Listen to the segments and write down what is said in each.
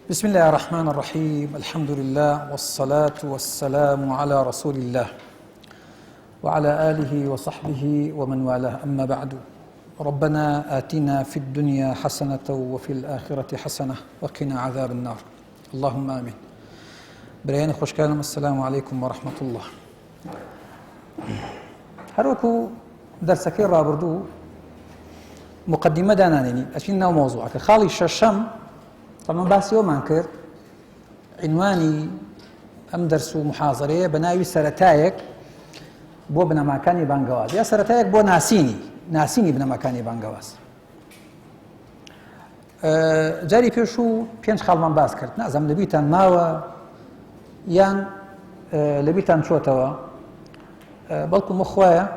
بسم الله الرحمن الرحيم. الحمد لله والصلاة والسلام على رسول الله وعلى آله وصحبه ومن والاه، أما بعد. ربنا آتنا في الدنيا حسنة وفي الآخرة حسنة وقنا عذاب النار، اللهم آمين. بريان خوشكانم، السلام عليكم ورحمة الله. هروكو درسكي رابردو مقدمة دانانيني أشينا موضوعك خالي الششم. طبعا باسيو مانكر عنواني ام درس محاضرة بناوي سرتايك بو بنا مكاني بانغواز، يا سرتايك بو ناسيني بنا مكاني بانغواز. جاري بيشو بينش خالمان باس كرت نازم لبيتان ماوا يان لبيتان شوتوا بلكو مخوايا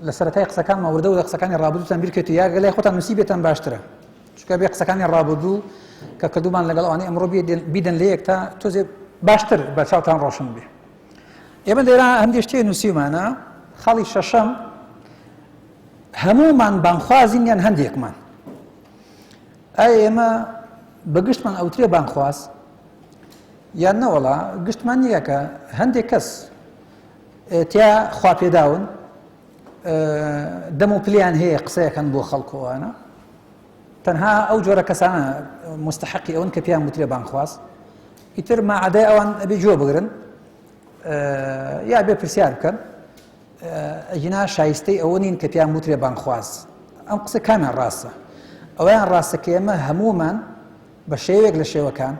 لسرتايك قسكان ما وردو قسكان الرابطو بيركتو يا قال لي خوتان نسيبتان باشتره چونکە بێ قسەکانی ڕابردوو کە کردومان لەگەڵ ئەوانەی ئەمڕۆ بیدەن لە یەک تا تۆزێ باشتر بە چاوتان ڕۆشن بێ. ئێمە لێرە هەندێک شتێ نووسیمانە. خاڵی شەشەم هەموومان بانخوازین یان هەندێکمان. ئایا ئێمە بە گشتمان ئەوترێ بانخواز یان نەوەڵا گشتمان نییە کە هەندێک کەس تیا خوا پێداون دەم و پلیان هەیە قسەیەکەن بۆ خەڵکۆوانە تەنها ئەو جۆرە کەسانە مستحقی ئەوەن کە پێیان وترێ بانخواز، ئیتر ماعەدای ئەوان ئەبێ جۆ بگرن یا بێ پرسیار بکەن ئەجینا شایستەی ئەوە نین کە پێیان وترێ بانخواز. ئەم قسە کامیان ڕاستە؟ ئەوەیان ڕاستە کە ئێمە هەموومان بە شێوێک لە شێوەکان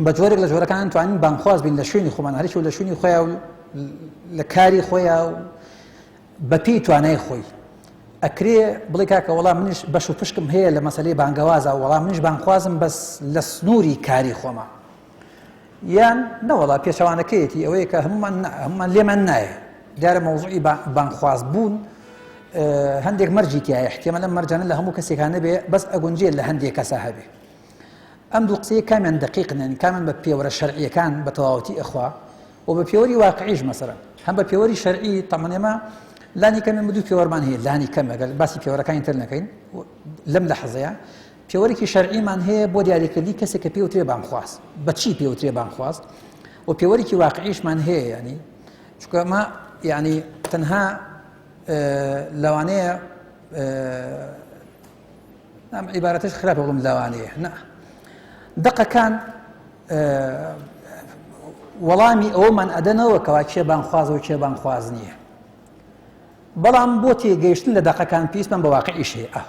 بە جۆرێک لە جۆرەکان توانین بانخواز بین لە شوێنی خۆمان، هەرێک لە شوێنی خۆیان و لە کاری خۆیان و بە پێی توانای خۆی. ئەکرێ بڵێ کاکە وەڵام منیش بەش و پشکم هەیە لە مەسەلەی بانگەوازە، وەڵام منیش بانخوازم بەس لە سنووری کاری خۆمە، یان نەوەڵا پێچەوانەکەیەتی ئەوەیە کە هەمومان لێمان نایە. دیارە مەوزوعی بانخواز بوون هەندێک مەرجی تایە، احتیمالەن مەرجانە لە هەموو کەسێکانە بێ، بەس ئەگونجێت لە هەندێک کەسا هەبێ. ئەم دوو قسەیە کامیان دقیقن، کامیان بە پێوەرە شەرعیەکان بە تەواوەتی ئەخوا و بە پێوەری واقعیش مەسەڵەن. هەم بە پێوەری شەرعی تەمەن ئێمە لانی کەمێ دوو پێوەرمان هەیە، لانی کەمە گەل باسی پێوەرەکانی تر نەکەین لەم لە حەزەیە. پێوەرێکی شەرعیمان هەیە بۆ دیاریکردنی کەسێک کە پێوترێ بانخواز بەچی پێوترێ بانخواز، و پێوەرێکی واقعیشمان هەیە، ینی چونکە ئەمە یعنی تەنها لەوانەیە عیبارەتەش خراپە بڵم لەوانەیە نە دەقەکان وەڵامی ئەوەمان ئەدەنەوە کەوا کێ بانخوازە و کێ بانخواز نییە. بەڵام بۆ تێگەیشتن لە دەقەکان پێویستمان بە واقعیش هەیە،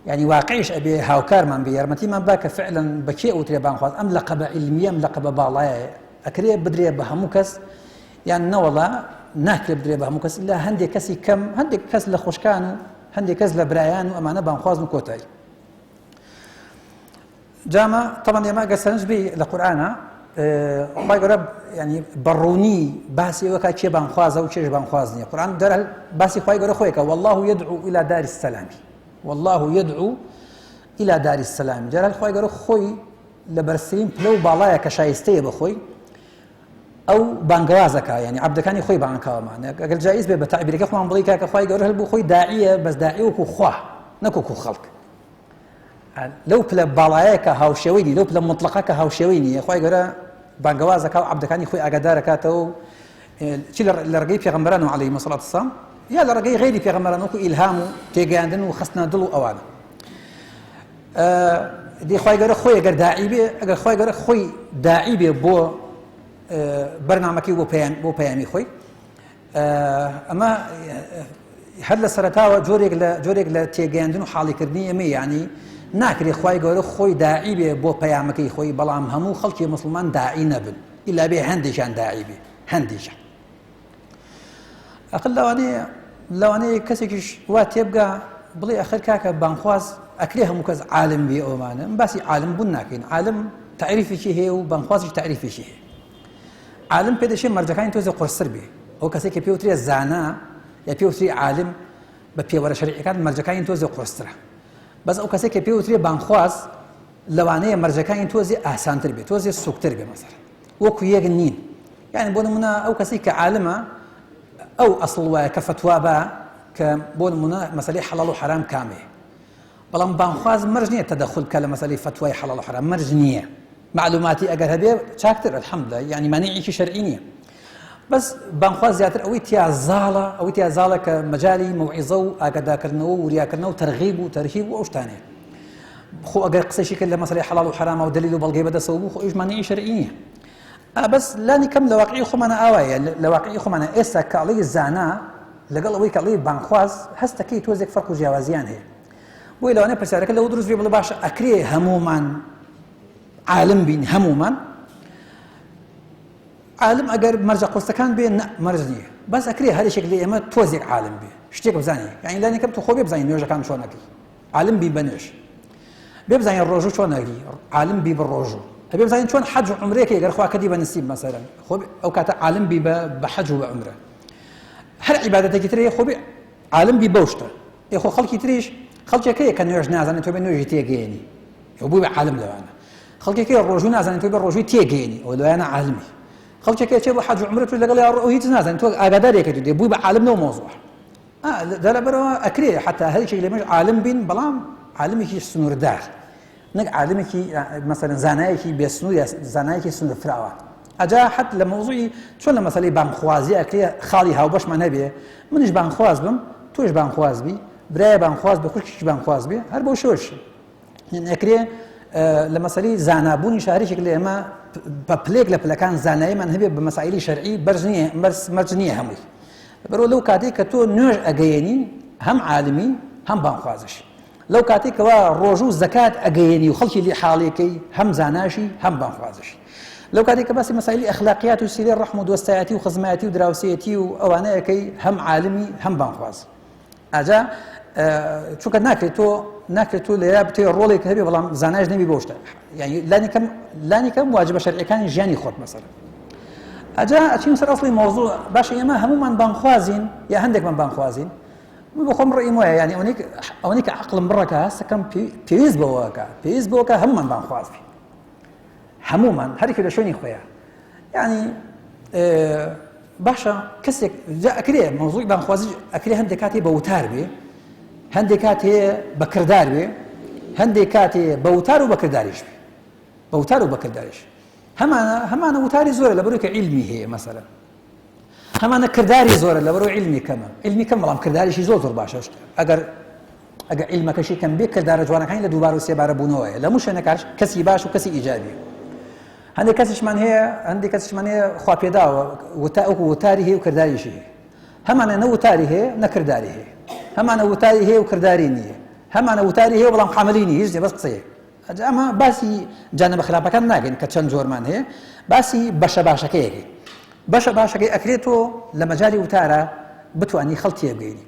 یعنی واقعیش ئەبێ هاوکارمان بێ، یارمەتیمان با کە فعلەن بەکێ ئەوترێ بانخواز. ئەم لەقەبە عیلمیە، ئەم لەقەبە باڵایە، ئەکرێ بدرێ بە هەموو کەس یان نەوەڵا ناکرێ بدرێ بە هەموو کەس لە هەندێک کەسی کەم، هەندێک کەس لە خوشکان و هەندێک کەس لە برایان و ئەمانە بانخواز و کۆتایی. جامە طبعا ئێمە ئەگەر سەرنج بێ لە قورئانە خی گەورە ینی بەڕوونی باسی ئەوە کە کێ بانخوازە و کێش بانخواز نییە. قورئان دەرە باسی خی گەورە خۆیەکە والله يدعو إلى دار السلام، والله يدعو إلى دار السلام. جارە خی گەورە خۆی لە بەرزترین پلە و باڵایە کە شایستەیە بەخۆی ئەو بانگەوازەکە، ینی عەبدەکانی خۆی بانگەکەوەمان. ئەگەر جایز بێ بە تعبیرەکە خۆمان بڵێ کاکە خی گەورە هەر بۆ خۆی داعیە، بەس داعی وەکو خوا نەک وەکو خەڵک. لەو پلە باڵایە کە هاوشێوەی نی، لەو پلە مطلقە کە هاوشێوەی نییە، خی گەورە بانگەوازەکە و عەبدەکانی خۆی ئاگادارەکاتەوە چی لە ڕێگەی پێغەمبەران و عەلەیهیمە سەڵات وسەلام یا لە ڕێگەی غەیری پێغەمبەران وەکو ئیلهام و تێگەیاندن و خستنە دڵ و ئەوانە. دی خی گەورە خۆی ئەگەر داعی بێ، ئەگەر خی گەورە خۆی داعی بێ بۆ بەرنامەکەی بۆ پەیامی خۆی، ئەمە هەر لە سەرەتاوە جۆرێک لە تێگەیاندن و حاڵیکردنی ئەمە، یعنی ناکرێ خی گەورە خۆی داعی بێ بۆ پەیامەکەی خۆی، بەڵام هەموو خەڵکی مسلمان داعی نەبن، ئیلا بێ هەندێکیان داعی بێ، هەندێکیان. ئەقل لەوانەیە کەسێکیش وا تێبگا بڵێ ئەخر کاکە بانخواز ئەکرێ هەموو کەس عالم بێ ئەومانە. باسی عالم بوون ناکەین، عالم تعریفێکی هەیە و بانخوازیش تعریفێکی هەیە. عالم پێدەچێت مەرجەکانی تۆزێ قورسەر بێ، ئەو کەسێک کە پێوترێ زانا یا پێوتری عالم بە پێوەرە شەرعیەکان مەرجەکانی تۆزێ قورسەرە. بەس ئەو کەسێک کە پێوترێ بانخواز لەوانەیە مەرجەکانی تۆزێ ئاسانتر بێ، تۆزێ سوکتر بێ. مەسەڵەن وەکو یەک نین، یعنی بۆ نمونە ئەو کەسێک کە عالمە ئەو ئەسڵ وایە کە فتوا بە کە بۆ نمونە مەسەلەی حەڵاڵ و حەرام کامێ، بەڵام بانخواز مەرج نییە تەدەخل کە لە مەسەلەی فتوای حەڵاڵ و حرام مەرج نییە معلوماتی ئەگەر هەبێ چاکتر الحەمدولە یعنی مانیعێکی شەرعی نییە بەس بانخواز زیاتر ئەوەی تیا زاڵە کە مەجالی موعیزە و ئاگادارکردنەوە و وریاکردنەوە و تەرغیب و تەرهیب و ئەو شتانەیە خۆ ئەگەر قسەیشی کرد لە مەسەلەی حەڵاڵ و حرامە و دەلیل و بەڵگەی بەدەستەوە بوو خۆ ئەویش مانیعی شەرعی نییە بەس لانی کەم لە واقعی خۆمانە ئاوایە لە واقعی خۆمانە ئێستا کە ئەڵێی زانا لەگەڵ ئەوەی کە ئەڵێی بانخواز هەستەکەی تۆزێک فەرق و جیاوازیان هەیە بۆی لەوانەیە پرسیارەکە لەوە دروست بێ بڵێ باشە ئەکرێ هەمومان عالم بین هەمومان عالم ئەگەر مەرجە قورسەکان بێ مەرج نییە بەس ئەکرێ هەرێکێک لە ئێمە تۆزێک عالم بێ شتێک بزانێ یعنی لانی کەم تۆ خۆ بێ بزانین نوێژەکان چۆن ئەکەی عالم بی بە نوێژ بێ بزانین ڕۆژوو چۆن ئەکەی عالم بی بە ڕۆژوو هەبێ بزانین چۆن حەج و عومرەیەکە ئەگەر خوا کردی بە نسیب مەسەلەن خۆ ئەو کاتە عالم بی بە حەج و بە عومرە هەر عیبادەتێکی ترەیە خۆ بێ عالم بی بەو شتە خۆ خەڵکی تریش خەڵکێکەیە کە نوێژ نازانێت تۆ بە نوێژی تێگەیەنی ئەو بووی بە عالم لەوانە خەڵکێکەیە ڕۆژوو نازانێت تۆ بە ڕۆژووی تێگەیەنی ئەو لەوانە عالمی خەڵکێکە چێ بۆ حەج و عومرە تۆ لەگەڵ ئەو هیچ نازانێت تۆ ئاگادارێکت دێ بووی بە عالم لەو مۆزوع لەبەرەوە ئەکرێ حتا هەرێکێک لێمەش عالم بین بەڵام عالمێکی سنووردار نەک عالمێکی مەسەلەن زانایەکی بێسنوور یا زانایەکی سنوورفراوە ئەجا حەت لە مۆزوعی چۆن لە مەسەلەی بانخوازی ئەکرێ خاڵی هاوبەشمان هەبێ منیش بانخواز بم تۆش بانخواز بی برایە بانخواز بە خوشکیش بانخواز بێ هەر بۆ شۆش ئەکرێ لە مەسەلەی زانابوونی شارێکێک لە ئێمە بە پلێک لە پلەکان زاناییمان هەبێ بە مەسائلی شەرعی مەرج نییە هەمووی بەرەوە لەو کاتێک کە تۆ نوێژ ئەگەیەنی هەم عالمی هەم بانخوازش لەو کاتێکەوە ڕۆژوو زەکات ئەگەیەنی و خەڵکی لێ حاڵێکەی هەم زاناشی هەم بانخوازش لەو کاتێک کە باسی مەسائلی ئەخلاقیات و سیرەی ڕەحم و دۆستایەتی و خزمەتی و دراوسێتی و ئەوانەیەکەی هەم عالمی هەم بانخواز ئاجا چونکە ناکرێت تۆ لێرە بتێ ڕۆڵێک هەبێ بەڵام زانایش نەبی بۆ شتە یعنی لانی کەم واجبە شەرعیەکانی ژیانی خۆت مەسەلەن ئەجا ئەچین سەر ئەسڵی مۆزوع باشە ئێمە هەمومان بانخوازین یا هەندێکمان بانخوازین بۆ خۆم ڕێیم وایە یعنی ئەوەی کە عەقڵم بڕەکە هەستەکەم پێویست بەوەکە هەمومان بانخواز بین هەمومان هەرێکی لە شوێنی خۆیە یعنی باشە کەسێک ئەکرێ مۆزوعی بانخوازی ئەکرێ هەندێک کاتێ بە وتار بێ هەندێک کاتێ بە کردار بێ هەندێک کاتێ بە وتار و بە کرداریش بێ بە وتار و بە کرداریش هەمانە وتاری زۆرە لەبەرەوەی کە عیلمی هەیە مەسەلەن هەمانە کرداری زۆرە لەبەرەوەی عیلمی کەمە عیلمی کەم بەڵام کرداریشی زۆر باشە ئەگەر عیلمەکەشی کەم بێ کردارە جوانەکانی لە دووبارە و سێبارە بوونەوەیە لە هەموو شوێنێکاش کەسی باش و کەسی ئیجابی هەندێک کەسیشمان هەیە خوا پێداوە وتاری هەیە و کرداریشی هەیە هەمانە نە وتاری هەیە نە کرداری هەیە هەمانە وتاری هەیە و کرداری نییە هەمانە وتاری هەیە بەڵام عەمەلی نییە هیچ بەس قسەیە ئەمە باسی جانبە خراپەکان ناگەین کە چەند جۆرمان هەیە باسی بەشە باشەکەیەکی بەشە باشەکەی ئەکرێتەوە لە مەجاری وتارە بتوانی خەڵکی بگەینی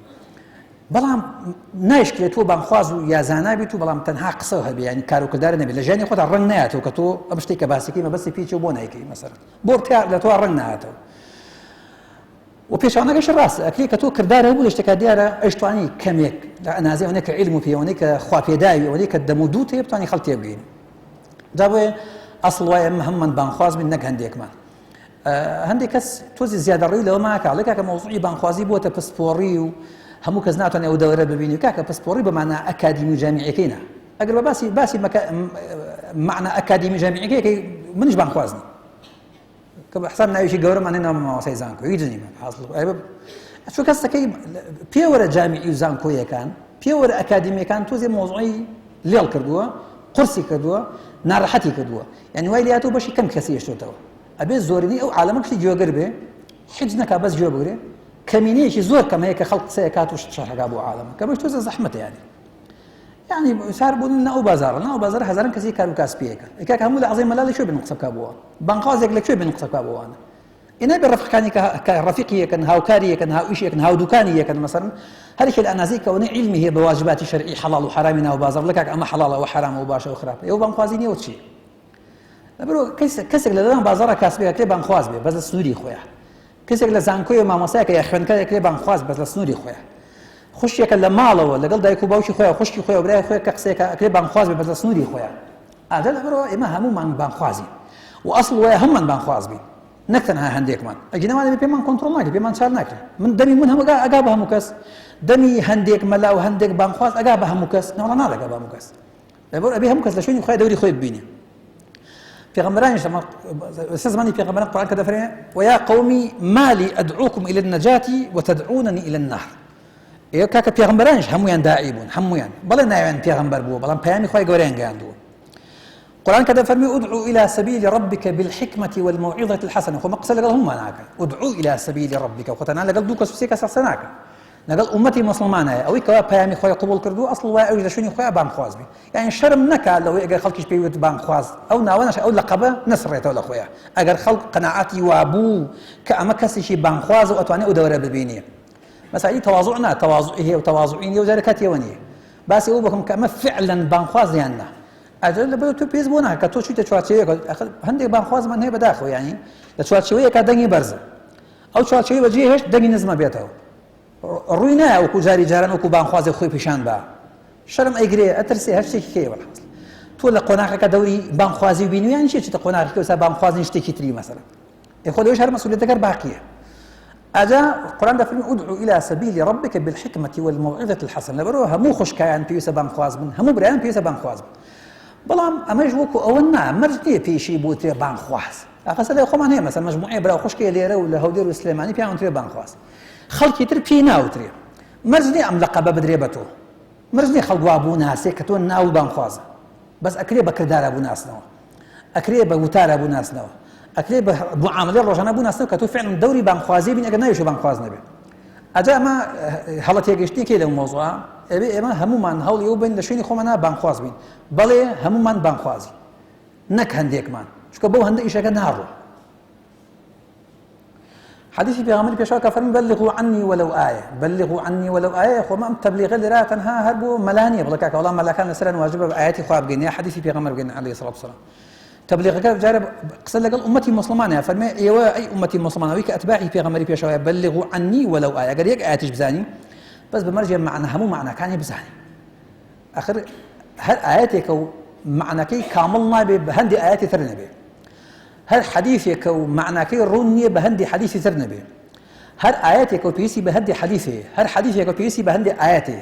بەڵام نایشکرێت تۆ بانخواز و یا زانا بیت و بەڵام تەنها قسە هەبێ ینی کار و کردار نەبێت لە ژیانی خۆتا ڕەنگ نایەتەوە کە تۆ ئەم شتێک کە باسیکەی مەبەستی پێچی و بۆ نایکەی مەسەلەن بۆ لە تۆ ڕەنگ نایەتەوە و پێشانەکەش ڕاستە ئەکرێت کە تۆ کردار هەبوو لە شتێکا دیارە ئەیشتوانی کەمێک لە ئەنازێ ئەوەیە کە عیلم و پێوەنەی کە خوا پێداوی ئەوەیە کە دەم و دووت هەیە بتوانی خەڵکی بگەینی جا بۆیە ئەسڵ وایە هەمومان بانخواز بین نەک هەندێکمان هەندێک کەس تۆزی زیادەڕێی لەوە ماکە کە مۆزوعی بانخوازی بۆتە پسپۆڕی و هەموو کەس ناتوانێت ئەو دەورە ببینی کاکە پسپۆڕی بەمانە ئەکادیمی و جامیعەکەینە ئەگەر بە باسی معنە ئەکادیمی جامیعەکەی منیش بانخوازنی کە بە حساب ناویشی گەورەمان هێناوە مامۆستای زانکۆ هیچ نیمە چۆن کەسەکەی پێوەرە جامیعی و زانکۆیەکان پێوەرە ئەکادیمیەکان تۆزێ مۆزوعی لێڵ کردووە قورسی کردووە ناڕەحەتی کردووە یعنی وای لێهاتوو بەشی کەم کەسی هێشتۆتەوە ئەبێ زۆرینەی ئەو عالەمە کشتی گوێگر بێ حیج نەکا بەس گوێ بگرێ کەمینەیەکی زۆر کەم هەیە کە خەڵک قسەیە کات و شەرحەکا بۆ عالەمە کە بەش تۆزە زەحمەتە یعنی سار بوون ناو بازارە هەزاران کەسی کار و کاسپیەکە ئەکاکە هەموو لە عەزەی مەلای شوێ بن قسە بکا بۆوە بانخوازێک لەکوێ بن قسە بکا بۆوانە ئێنە بە ڕەفیقەکانی کە ڕەفیقیەکەن هاوکاریەکەن هاوئیشێکن هاودوکانیەکەن مەسەڵەن هەرێکی لە ئەنازەی کەونەی عیلمی هەیە بە واجباتی شەرعی حەڵاڵ و حەرامی ناو بازاڕ لە کاک ئەمە حەڵاڵە و حەرامە و باشە و خراپە ئێوە بانخوازی نییە و چییە لەبەرەوە کەسێک لە لەدان بازاڕە کاسبێکە لێ بانخواز بێ بەس لە سنووری خۆیان کەسێک لە زانکۆی و مامۆستایەکە یا خوێندکارێک لێ بانخواز بەس لە سنووری خۆیان خوشکێکە لە ماڵەوە لەگەڵ دایک و باوکی خۆیان خوشکی خۆیان و برای خۆیان کە قسەیەکە ئەکرێ بانخواز بێ بەس لە سنووری خۆیان ئادا لەبەرەوە ئێمە هەمومان بانخوازین و ئەسڵ وایە هەمومان بانخواز بین نەکتەنها هەندێکمان ئەگەنەوانێ پێمان کۆنتڕۆڵ ناکرێت پێمان چار ناکرێت من دەمی من هەموو ئەگا بە هەموو کەس دەمی هەندێک مەلا و هەندێک بانخواز ئەگا بە هەموو کەس ناوەڵا ناڵەگا بە هەموو کەس لەبەر ئەبێ هەموو کەس لە شوێنی خۆی دەوری خۆی ببینێ پێغەمبەرانیش لەسەر زمانی پێغەمبەران قورئان کە دەفەرمێ ويا قومي ما لي أدعوكم إلى النجاة وتدعونني إلى النار ئێوە کاکە پێغەمبەرانیش هەمویان داعی بوون هەمویان بەڵێ ناوێن پێغەمبەر بووە بەڵام پەیامی خۆی گەورەیان گەیاندووە قرآن كذا فرمي ادعو إلى سبيل ربك بالحكمة والموعظة الحسنة خو مقصد لقال هم ناك ادعو إلى سبيل ربك وختنا لقال دوك سوسيك سناك لقال أمتي مسلمانة أو كوا بيامي خويا قبول كردو أصل واي أوجد شوني خويا بان خواز بي يعني شرم نكا لو أجر خلقش بيوت بان خواز أو ناوناش أو لقبه نصرته ولا خويا أجر خلق قناعاتي وابو كأما كسي بان خواز وأتواني أدور ببينيه مثلا تواضعنا تواضعه وتواضعين وذلك يونيه بس يقولكم كأما فعلا بان خواز يعني ئەجل لە بەر تۆ پێست بۆ ناکە تۆ چیتە چوارچێوەیەک هەندێک بانخوازمان هەیە بەداخەوە یعنی لە چوارچێوەیەکە دەنگی بەرزە ئەو چوارچێوەی بەجێ هێشت دەنگی نزمە بێتەوە ڕووی نایە وەکو جاری جاران وەکو بانخوازی خۆی پیشان بە شەرم ئەیگرێ ئەترسێ هەر شتێکی کێ بەڵحاصل تۆ لە قۆناغەکە دەوری بانخوازی بینی یان چیتە قۆناغێکی وسا بانخوازی شتێکی تری مەسەڵەن خۆ دەوێش هەر مەسئولیەتەکەت باقیە ئەجا قورآن دەفەرمێ ادعو إلى سبيل ربك بالحكمة والموعظة الحسنة لەبەرەوە هەموو خوشکایان پێویستە بانخواز بن هەموو برایان پێویستە بانخواز بن بەڵام ئەمەش وەکو ئەوە نا مەرج نییە پێشی بۆ تێ بانخواز ئاخەسە لە خۆمان هەیە مەسەڵەن مەجموعەیە برا خوشکێ لێرە و لە هەولێر و سلێمانی پێیان ترێ بانخواز خەڵکی تر پێی ناوترێ مەرج نییە ئەم لەقەبە بدرێ بە تۆ مەرج نییە خەڵک وا بوو ناسێ کە تۆ ناو بانخوازە بەس ئەکرێ بە کردارە بوو ناسنەوە ئەکرێ بە وتارە بوو ناسنەوە ئەکرێ بە معاملەی ڕۆژانە بوو ناسنەوە کە تۆ فعلا دەوری بانخوازی بین ئەگەر ناویش بانخواز نەبێت ئەجا ئەمە هەڵە تێگەشتێکی لەو مۆزوعە ئێمە هەمومان هەوڵ ئێوە بین لە شوێنی خۆمانە بانخواز بین بەڵێ هەمومان بانخوازی نەک هەندێکمان چونکە بەو هەندە ئیشەکە ناڕۆ حديث بيغامر بيشاك فرمي بلغوا عني ولو آية بلغوا عني ولو آية خو ما تبليغ لرا تنها هربو ملاني بلكاك والله ملاكان سرا واجب آياتي خواب جنيا حديث بيغامر جن عليه الصلاة والسلام تبليغك جارب قصد لك أمتي مسلمانة فرمي أيوة أي أمتي مسلمانة ويك أتباعي بيغامر بيشاك بلغوا عني ولو آية قال يك آياتش بزاني بس بمرجع معنا همو معنا كان بزاني آخر هل آياتك معنى كي كاملنا بهندي آياتي ثرنا به هل حديثك ومعناك الرونية بهندي حديث ثرنا به هل آياتك وبيسي بهندي حديثه هل حديثك وبيسي بهندي آياته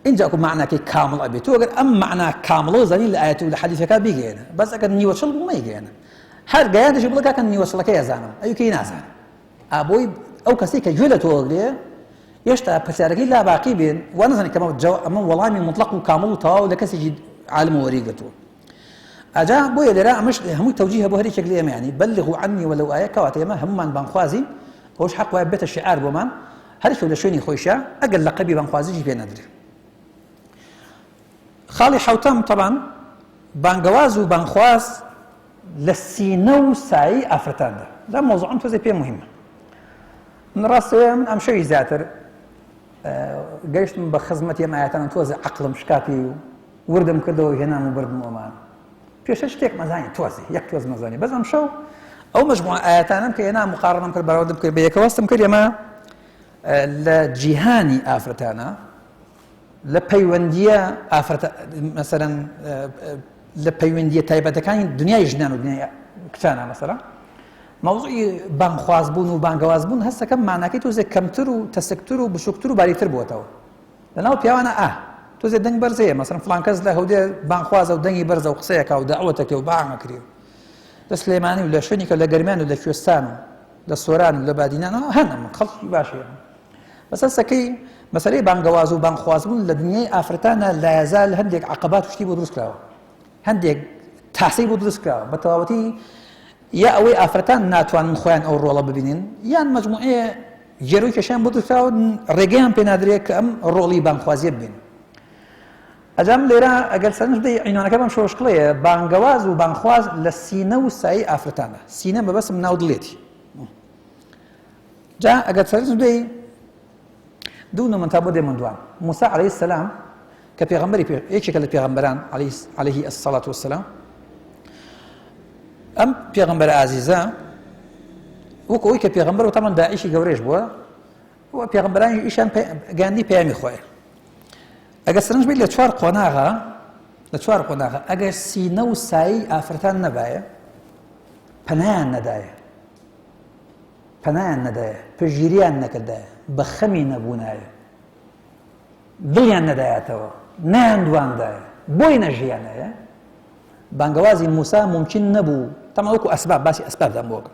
إن جاكم معناك كامل أبي تو أقول أم معنى كامل زني الآيات ولا حديثك بيجينا بس أكن نيوصل ما يجينا هل جاي تجيب لك أكن نيوصل كي يزانم أيو كي ناس أبوي أو كسيك جولة توغليه يشتى بسيارك لا باقي بين وأنا زني كمان جو أمام والله من مطلق وكامل طاو لكسي جد عالم وريقته أجا بويا لرا مش هم توجيه أبو هري شكل يعني بلغوا عني ولو آية كواتي ما هم من بانخوازي وش حق وابت الشعار بمان هل شو لشوني خويشة أقل لقبي بانخوازي جي بين أدري خالي حوتم طبعا بانجواز وبانخواز للسينو سعي أفرتان ده موضوع أنتو زي بيه مهمة من راس من أمشي زاتر قيشت من بخزمتي ما يعتنى توزع عقل مشكاتي وردم كده هنا مبرد مؤمان فيش شتێک مەزانی تۆزی یەک تۆز مەزانی بەس ئەم شەو ئەو مەجموعە ئاەتانم کە هێنا مقارنەم کرد بەراوردم کرد بە یەکەوەستم کرد ئێمە لە جیهانی ئافرەتانە لە پەیوەندیە ئافرەتە مەسەلەن لە پەیوەندیە تایبەتەکانی دنیای ژنان و دنیای کچانە مەسەلەن مەوزوعی بانخوازبوون و بانگەوازبوون هەستەکەم معناکەی تۆزێک کەمتر و تەسکتر و بچووکتر و باریکتر بووەتەوە لەناو پیاوانە توزي دنگ برزيه مثلا فلان كز له ودي بانخواز او دنگي برز او قصيك او دعوتك او باعمكريو لسليماني ولا شنيك ولا قرمان ولا كوستان ولا سوران ولا بادينان هنا من خلص باشي بس هسه كي مسألة بانغواز وبانخواز بون لدنيا افرتانا لا يزال هنديك عقبات وشتي بودرس كلاو هنديك تحسيب بودرس كلاو بتواوتي يا اوي افرتان ناتوان من خوان او رولا ببينين يان مجموعه جيروي كشان بودرس كلاو ريغان بينادريك ام رولي بانخوازي بين أجام ليرا أقل سنج دي عنوانك بام شوش قلية بانغواز وبانخواز للسينة والسعي أفرتانا سينة ما بس من ناود ليتي جاء أقل سنج دي دون من تابو دي من دوان موسى عليه السلام كبيغمبري ايش كلا بيغمبران عليه الصلاة والسلام أم بيغمبر عزيزة وكوي كبيغمبر وطبعا داعشي قوريش بوا هو بيغمبران إيشان قاندي بيامي خواه ئەگەر سرنج بیت لە چوار قۆناغا ئەگەر سینە و سایی ئافرەتان نەبایە پەنایان نەدایە پەنایان نەدایە پێشگیریان نەکردایە بە خەمی نەبوونایە دڵیان نەدایەتەوە نەیاندواندایە بۆی نەژیانایە بانگەوازی موسا ممکن نەبوو تەمام وەکو ئەسباب باسی ئەسبابدان بۆکە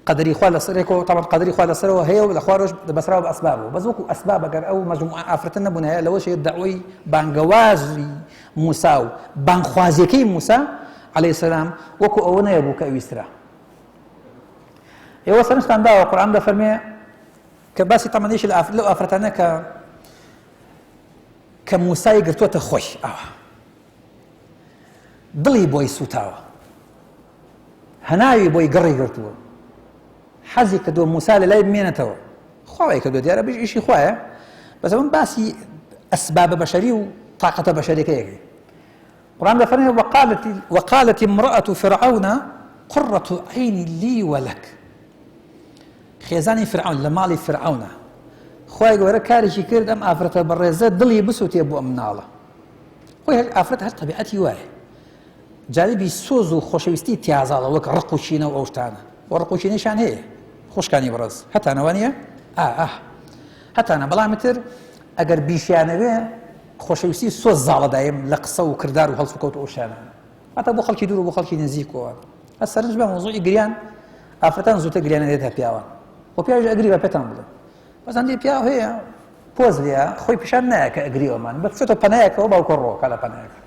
قەدەری خوا لەسەرێکەوە تەمام قەدەری خوا لەسەرەوە هەیە و لە خوارەوەش بەسراوە بە ئەسبابەوە بەس وەکو ئەسباب ئەگەر ئەو مەجموعە ئافرەتە نەبوونایە لەوەشەیە دەعوەی بانگەوازی موسا و بانگخوازیەکەی موسا عەلەیهی سەلام وەکو ئەوە نەیەبوو کە ئەویسترا ئێوە سەرنجتان داوە قورئان دەفەرمێ کە باسی تەمەنیشی لەو ئافرەتانە کە موسای گرتووەتە خۆی ئەوە دڵی بۆی سوتاوە هەناوی بۆی گەڕی گرتووە حەزی کردووە موسا لە لای بمێنێتەوە خواوەی کردووە دیارە ئیشی خوایە بەس ئەوەن باسی ئەسبابە بەشەری و طاقەتە بەشەریەکەیەکەی قورئان دەفەرمێ وقالت امرأة فرعون قرة عين لي ولك خێزانی فرعون لە ماڵی فرعونە خوای گەورە کارێکی کرد ئەم ئافرەتە بەڕێزە دڵی بسووتێ بۆ ئەم مناڵە خۆی ئافرەت هەر تەبیعەتی وایە جالبی سۆز و خۆشەویستی تیازاڵە وەک ڕق و چینە و ئەو شتانە و ڕق و چینەشان هەیە خوشکانی بەڕێز هەتانەوە هەتانە بەڵامی تر ئەگەر بیشیانەوێ خۆشەویستی سۆز زاڵەدایم لە قسە و کردار و هەڵس و کەوت و ئەوشانە هەتا بۆ خەڵکی دوور و بۆ خەڵکی نزیکەوە هەست سەرنج بە مۆزوعی گریان ئافرەتان زووتە گریانە دێتە پیاوان و پیاویش ئەگری بە پێتان بڵێ بەس هەندێک پیاو هەیە پۆز لێە خۆی پیشان نایە کە ئەگریەوەمان بەچێتە پەنایەکەوە باوکە ڕۆکە لە پەنایەکە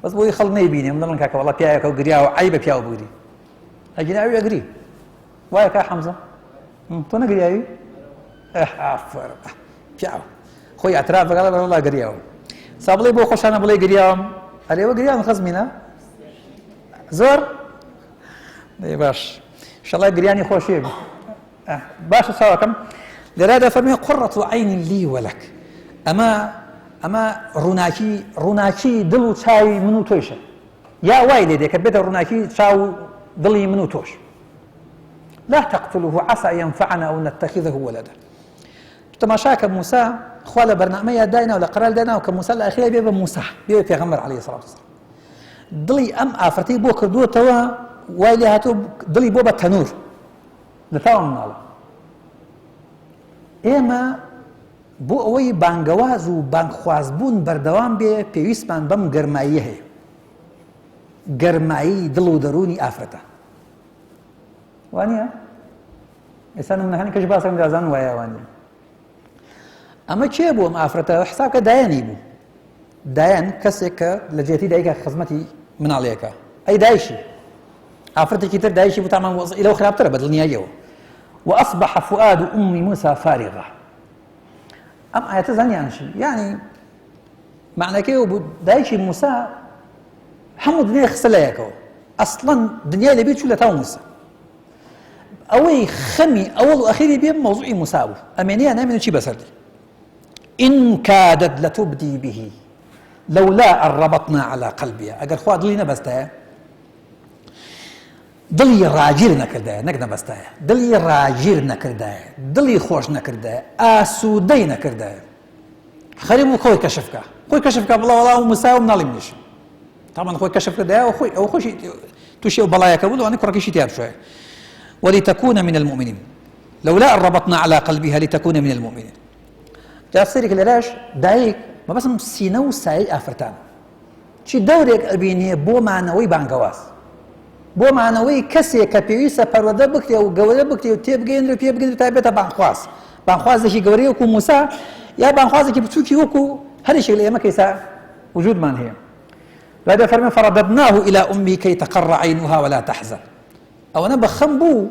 بەس بۆی خەڵک نەیبینێ دەڵێن کاکە وەڵا پیاوێکە و گریاوە عەیبە پیاو بگری ئەگریاوی ئەگری وایە کا حەمزە تۆ نەگریاوی ئافەر پیاو خۆی ئەتراف بەگەڵە وەڵا گریاوە سا بڵێ بۆ خۆشانە بڵێ گریاوم ئەرێوە گریان خەزمینە زۆر باش ئینشەڵا گریانی خۆشیە باشە چاوەکەم لێرا دەفەرمێ قڕەت عەین لی وەلەک ئەمە ڕووناکی دڵ و چاوی من و تۆیشە یا وای لێ دێ کە بێتە ڕووناکی چاو دڵی من و تۆش لا تقتلوه عسى أن ينفعنا أو نتخذه ولدا تماشاك موسى خوا لە بەرنامەیە داینا و لە قەرار داینا و کە موسا لە ئاخیرا بێ بە موسا بێ پێغەمبەر عەلەیهی سەڵاتو وەسەلام دڵی ئەم ئافرەتەی بۆ کردووەتەوە وای لێ هاتووە دڵی بۆ بە تەنوور لە تاوە مناڵە ئێمە بۆ ئەوەی بانگەواز و بانگخوازبوون بەردەوام بێ پێویستمان بەم گەرماییە هەیە گەرمایی دڵ و دەرونی ئافرەتە وانە ئێستا نمونەکانی کەش باسەکەم دازان وایە وانە ئەمە کێ بوو ئەم ئافرەتە حساب کە دایانی بوو دایان کەسێک کە لە جێتی دایکە خزمەتی مناڵەیەکە ئەی دایشی ئافرەتێکی تر دایشی بوو تامان وەزعی لەو خراپترە بە دڵنیاییەوە وأصبح فؤاد أم موسى فارغة ئەم ئاەتە زانیانشی یعنی معنەکەی بوو دایکی موسا هەموو دنیای خستە لایەکەوە ئەسڵەن دنیای لەبیر چوو لە تاو موسا ئەوەی خەمی ئەوڵ و ئەخیری بێ مەوزوعی موسا بوو ئەمێنیان نامێنێ چی بەسەردی إن كادت لتبدي به لولا أن ربطنا على قلبها ئەگەر خوا دڵی نەبەستایە دڵی ڕاگیر نەکردایە نەک نەبەستایە دڵی ڕاگیر نەکردایە دڵی خۆش نەکردایە ئاسوودەی نەکردایە خەریب و خۆی کەشفکە بڵێ وەڵام موسا و مناڵی منیش تامان خۆی کەشف کردایە ئەو خۆشی تووشی ئەو بەڵایەکە بوو لەوانەیە کوڕەکەیشی تیا بشوایە ولتكون من المؤمنين لولا أن ربطنا على قلبها لتكون من المؤمنين جا سەرێک لەراش دایک مەبەستم سینە و سایەی ئافرەتان چی دەورێک ئەبینێ بۆ مانەوەی بانگەواز بۆ مانەوەی کەسێک کە پێویستە پەروەردە بکرێ و گەورە بکرێ و تێبگەێنرێ و پێبگەێنرێ تا بێتە بانخوازێکی گەورەی وەکو موسا یا بانخوازێکی بچووکی وەکو هەرێکێک لە ئێمە کەیسا وجودمان هەیە دوای دەفەرمێ فرددناه إلى أمه كي تقر عينها ولا تحزن ئەوەنە بەخەم بوو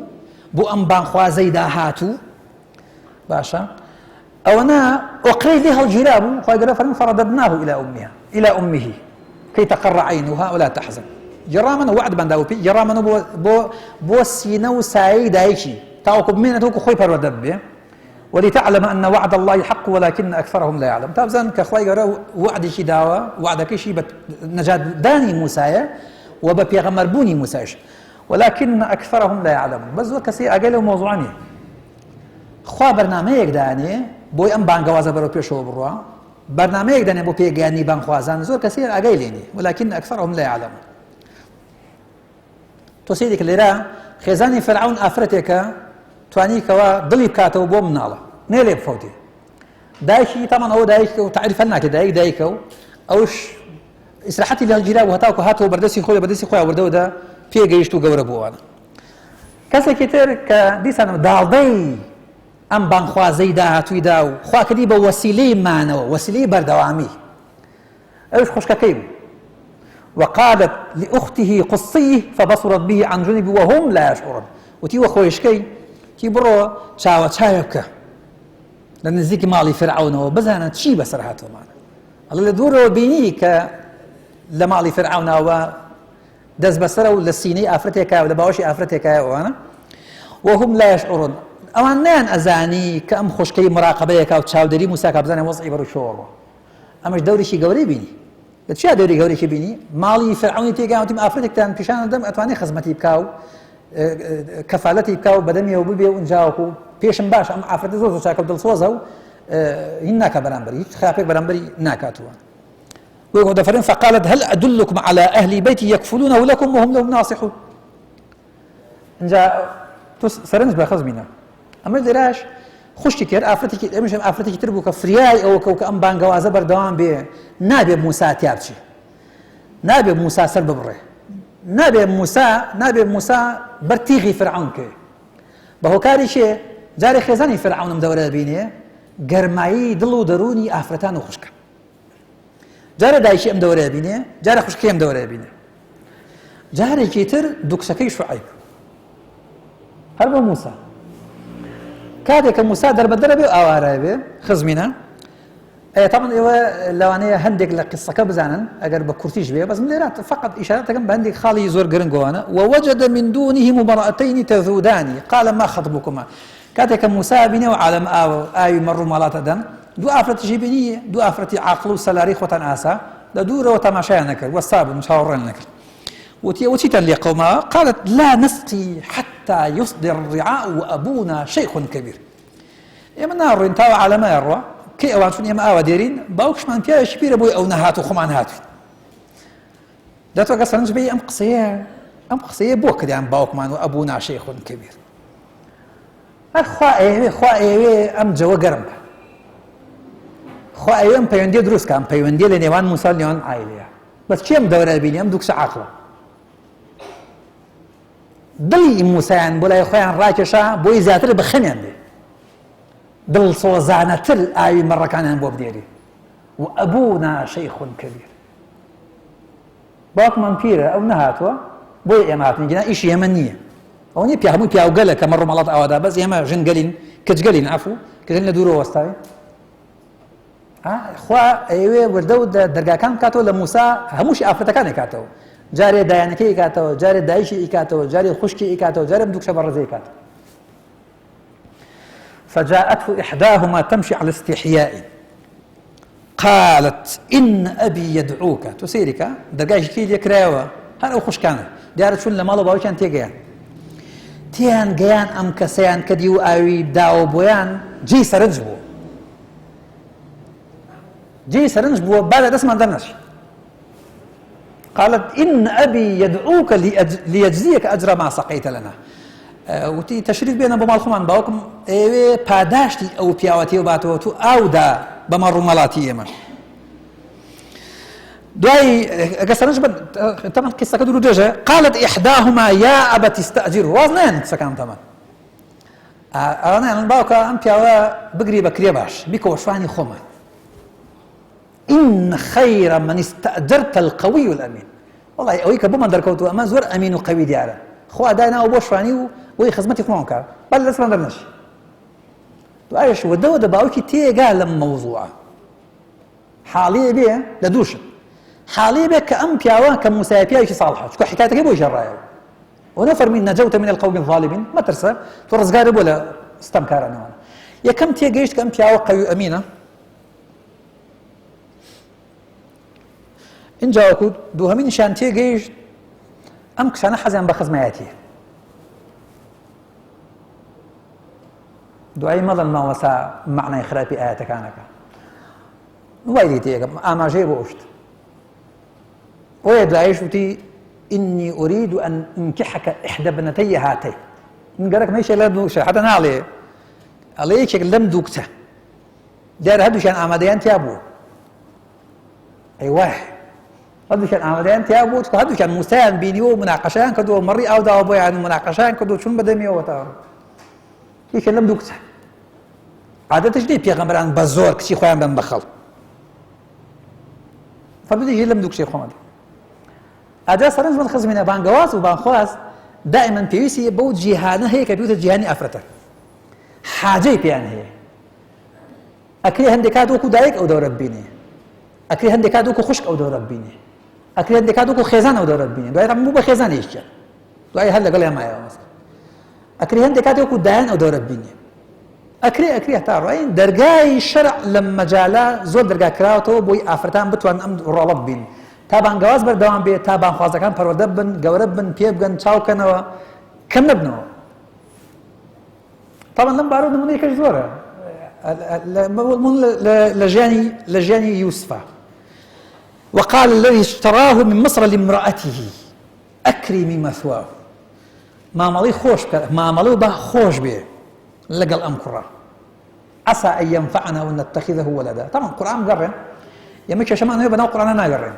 بۆ ئەم بانخوازەی داهاتوو باشە ئەوەنە ئۆقرەی لێ هەڵگیرا بوو خۆی گەورە فەرمێ فرددناه إلى أمه كي تقر عينها ولا تحزن جرامنا وعد بنداو بي جرامنا بو سینە و سایەی دایکی تاوەکو بمێنێت وەکو خۆی پەروەردە ببێ ولتعلم أن وعد الله حق ولكن أكثرهم لا يعلم تابزان كخواي قرأ وعدك داوى وعدك شيء نجات داني موسى وببيغمر بوني موسى ولكن أكثرهم لا يعلمون بس وكسي أقله موضوعني خوا برنامج داني بوي أم بانجوازة برو بيشوا بروا برنامج داني بو بيجاني بانخوازان زور كثير أقيليني ولكن أكثرهم لا يعلمون تسيدك لرا خزاني فرعون أفرتك توانی کەوا دڵی بکاتەوە بۆ مناڵە نێ لێ بفەوتێ دایکی تامان ئەوە دایک و تعریف ناکە دایک دایکە و ئەوش ئیسراحەتی لە هەڵگیرا بوو هەتاوکە هاتەوە بەردەستی خۆی بەدەستی خۆی وەردەوەدا پێگەیشت و گەورە بووانە کەسێکی تر کە دیسانم داڵدەی ئەم بانخوازەی داهاتوویدا و خواکردی بە وەسیلەی مانەوە وەسیلەی بەردەوامی ئەوش خوشکەکەی بوو وقالت لأخته قصيه فبصرت به عن جنب وهم لا يشعرون وتي وخويشكي تي برو چاوە چاوێ بکە لە نزیکی ماڵی فرعونەوە بزانە چی بەسەر هاتووەمانە ئەڵێ لە دوورەوە بینی کە لە ماڵی فرعونەوە دەست بەسەرە و لە سینەی ئافرەتێکایە و لە باوەشی ئافرەتێکایە ئەوانە وهم لا يشعرون ئەوان نیان ئەزانی کە ئەم خوشکەی مراقبەیەکە و چاودەری موساکە بزانێ وەزعی بەڕوو شۆڕەوە ئەمەش دەورێکی گەورەی بینی لە چیا دەوری گەورێکی بینی ماڵی فرعونی تێگەیاوتیم ئافرەتێکتان پیشانە دەم ئەتوانێ خزمەتی بکا و کەفالەتی بکا و بەدەمیەوە ببێ و ئەنجاوەکو پێشم باش ئەم ئافرەتە زۆر چاکە و دڵسۆزە و هین ناکە بەرامبەری هیچ خراپێک بەرامبەری ناکاتوە ويقول دفرين فقالت هل أدلكم على أهل بيتي يكفلونه لكم وهم لهم ناصحون إنجا سرنج بأخذ منا أما الدراش خوشتي كير أفرتك مش أفرتك تربو كفرياي أو كأم بانجوا زبر دوام به نبي موسى تيابشي نبي موسى سرب بره نبي موسى برتيغي فرعون كي بهو كاري شيء جاري خزاني فرعون مدورة بيني قرماي دلو دروني أفرتان وخشكه جارە دایشی ئەم دەورەیە بینێ جارە خوشکی ئەم دەورەیە بینێ جارێکی تر دوکسەکەی شوعیب هەر بۆ موسا کاتێک کە موسا دەربەدەرە بێ و ئاوارە بێ خزمینە تامان ئێوە لەوانەیە هەندێک لە قسەکە بزانن ئەگەر بە کورتیش بێ بەس من لێرە فقط ئیشارەتەکەم بە هەندێک خاڵی زۆر گرنگەوانە ووجد من دونهم امرأتين تذودان قال ما خطبكما کاتێک کە موسا بینێ و عالم ئاوی مەڕ و ماڵاتە دەن دو ئافرەتیشی بینی دو ئافرەتی عاقڵ و سەلاری خۆتان ئاسا لە دوورەوە تەماشایان نەکرد وەستا بوون چاوەڕێن نەکرد وتي وتيتان لقومها قالت لا نسقي حتى يصدر الرعاء وأبونا شيخ كبير ئێمە ناڕۆین تاوە عالەمە ڕوا کەی ئەوان چون ئێمە ئاوا دێرین باوکشمان پیاوێکی پیرە بۆی ئەو نەهات و خۆمان هاتوین دەتوانێت سەرنج بێ ئەم قسەیە بۆ کردیان باوکمان و ئەبوونا شەیخ کەبیر خوا ئێوێ ئەم جەوە گەرم بە خوا ئێوێ ئەم پەیوەندیە دروست کە ئەم پەیوەندیە لە نێوان موسا لە نێوان عایلەیە بەس چی ئەم دەورە بینی ئەم دوو کچە عاقڵە دڵی موسایان بۆ لای خۆیان ڕاکێشا بۆی زیاتر بە خەمیان دێ دڵسۆزانەتر ئاوی مەڕەکانیان بۆ بدێری و ئەبوونا شەیخ کەبیر باوکمان پیرە ئەو نەهاتووە بۆی ئێمە هاتین گینا ئیشی ئێمە نییە ئەو نیە هەمووی پیاوگەلە کە مەڕ و مەڵات ئاوادا بەس ئێمە ژنگەلین کچگەلین عەفوو کەژن لە دوورەوە وەستاوین خوا ئەوێ وردە و دەرگاکان بکاتەوە لە موسا هەمووشی ئافرەتەکانی کاتەوە جارێ دایانەکەی کاتەوە جارێ دایشی ئیکاتەوە جارێ خوشکی ئیکاتەوە جارێ دووکشە بەڕێزەی کاتەوە فجاءته إحداهما تمشي على استحياء قالت إن أبي يدعوك تسيرك دقاش كيل يكراوة هل أو خشكانة دارت شون لمالا باوشان تيجيان تيان جيان أم كسيان كديو آوي داو بويان جي سرنجبو جي سرنجبو بعد اسمع درنش قالت إن أبي يدعوك ليجزيك أجر ما سقيت لنا وتی تشریف بێنە بۆ ماڵخۆمان باوکم ئێوێ پاداشتی ئەو پیاوەتی و باتەوە تو ئاودا بە مەڕ و مەڵاتی ئێمە دوای ئەگە سەرنج تەمەن قیسەکە دوور و درێژە قالت إحداهما يا أبت استأجر واز نایەن قسەکان تەمەن ئەوانەیان باوکە ئەم پیاوە بگری بە کرێ باش بیکەوە شوانی خۆمان إن خير من استأجرت القوي الأمين والله ئەوەی کە بۆمان دەرکەوتووە ئەمە زۆر ئەمین و قەوی دیارە خوا دایناوە بۆ شوانی و بۆی خزمەتی خۆمان کار بەڵێ دەستمان دەرنەچی دوایش وەدەوە دە باوکی تێگا لەم مەوزوعە حاڵیە بێ لە دووشت حاڵیە بێ کە ئەم پیاوە کە موسایە پیاوێکی ساڵحە چونکە حکایەتەکەی بۆی ژەڕایەوە وەنەفەرمی نەجەوتە من القوم الظالمین مەترسە تۆ ڕزگارە بۆ لە ستەمکارانەوە یەکەم تێگەیشت کە ئەم پیاوە قەوی ئەمینە اینجا وەکو دووهەمینیشیان تێگەیشت ئەم کچانە حەزیان بە خزمایەتیە دوایی مەڵن ماوەسا معنای خراپی ئاەتەکانەکە وای دیتە یەکەم ئاماژەیە بۆ ئەوشت وەیە دوایش وتی إني أريد أن أنكحك إحدى ابنتي هاتين من قالك ما يشي لا دوكشة حتى نعلي عليه شكل لم دوكته دار هدوشان آماديان تيابو أيوه هدوشان آماديان تيابو هدوشان مساهم بينيو مناقشان كدو مري أو داو بوي عن مناقشان كدو شون بدميو وتعرف يش لم دوكته عادة جدي بيغمبران بزور كشي خوان بن بخل فبدي يجي لم دوكشي خوان أدا سرنج من خزمنا بانجواز وبانخواز دائما بيوسي بود جهانه هي كبيوت جهاني أفرته حاجة بيان هي أكري هندكات وكو دايك أو دور ربيني أكري هندكات وكو خشك أو دور ربيني أكري هندكات وكو خزان أو دور ربيني دعاء مو بخزان يشجع دعاء هلا قال يا معايا مثلا أكري هندكات وكو داين أو دور ربيني أكري هتعرفين درجاي الشرع لما جالا زود درجة كراوتو بوي أفرتان بتوان أم رلب بين تابان جواز بردوام بي تابان خوازكان پروردبن جوربن بيبغن چاوكنوا كم نبنو طبعا لم بارود من يكش زوره لجاني يوسف وقال الذي اشتراه من مصر لامرأته أكرمي مثواه ما مالي خوش ما مالي با خوش به لقى الأمكرة عسى أن ينفعنا ونتخذه ولدا طبعا القرآن قرن يمشي شمان هو بناء القرآن ما قرن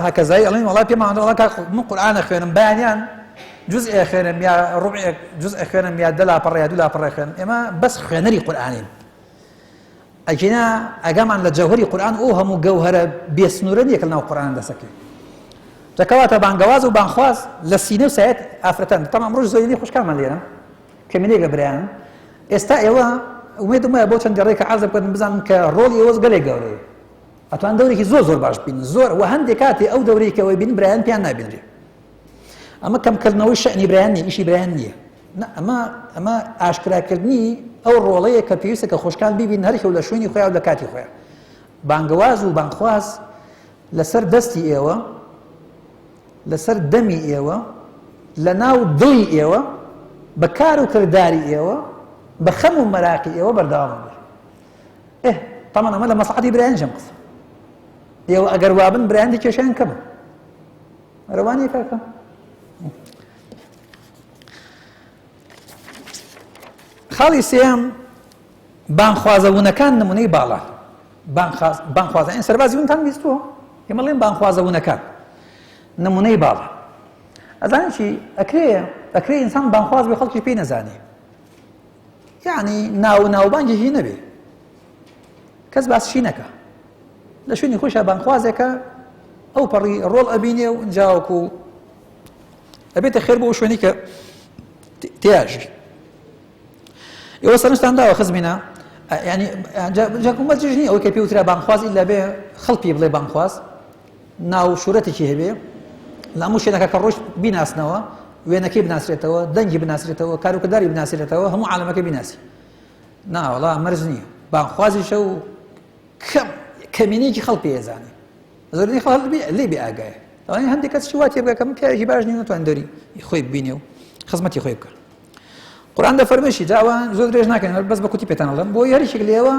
هكذا يعني والله بما عند الله من القرآن خيرا بيانيان جزء خيرا يا ربع جزء خيرا يا دلا برا يا دلا برا خيرا اما بس خيري قرآنين اجينا اقام عن الجوهري قرآن اوهم جوهر بيسنورني كلنا القرآن ده سكي تكواتا بان جواز وبان خواز لسينه وساعات افرتان طبعا مروج زيني خوش كمان لينا كميني قبران استا ايوا وميدو ما بوتن دريك عزب كنت بزعم كرول يوز قالي قوري اتوان دوري زور باش بين زور وهندي كاتي او دوري كوي بين بريان بيان نابينري اما كم كلناوي شأني برياني شيء برياني لا اما اشكرا كلني او روليه كبيوسه كخوشكان بي بين هرخ ولا شويني خويا ولا كاتي خويا بانغواز وبانخواز لسر دستي ايوا لسر دمي ايوا لناو ضي ايوا بكارو كرداري ايوا بخمو مراقي ايوا برداوم طبعا اما لما صعدي بريان جمقص ايوا اقروابن بريان دي كشان كم رواني كاكا خاڵی سێم بانخوازەبوونەکان نمونەی باڵا بانخوازە سەربازی ونتان بیستووە ئێمەڵێن بانخوازەبوونەکان نمونەی باڵا ئەزانین چی ئەکرێ ئینسان بانخواز بێ خەڵکی پێی نەزانێ یعنی ناوبانگێکی نەبێ کەس باسیشی نەکە لە شوێنی خۆشە بانخوازێکە ئەو پەڕی ڕۆڵ ئەبینێ و ئەنجاوەکو ئەبێتە خێر بۆ ئەو شوێنی کە تێژی ئێوە سەرنجتان داوە خزمینە یعنی جاکومەت جژنی ئەوەی کە پێوترا بانخواز ئیلا بێ خەڵکی بڵێ بانخواز ناو شوورەتێکی هەبێ لە هەموو شوێنەکە کە ڕۆژ بیناسنەوە وێنەکەی بناسرێتەوە دەنگی بناسرێتەوە کاروکەداری بناسرێتەوە هەموو عالەمەکە بیناسی ناوەڵا مەرج نییە بانخوازیشە و کەمینێکی خەڵک پێزانێ زۆرینەی خەڵک لێ بێ ئاگایە ئەوانەی هەندێک کەس شواتی بگە کەم پیاوێکی باش نی نەتوان دەری خۆی ببینێ و خزمەتی خۆی بکە قرآن ده فرمشي جاوان زود ريج ناكن بس بكتي بيتان الله بو يري شكل يوا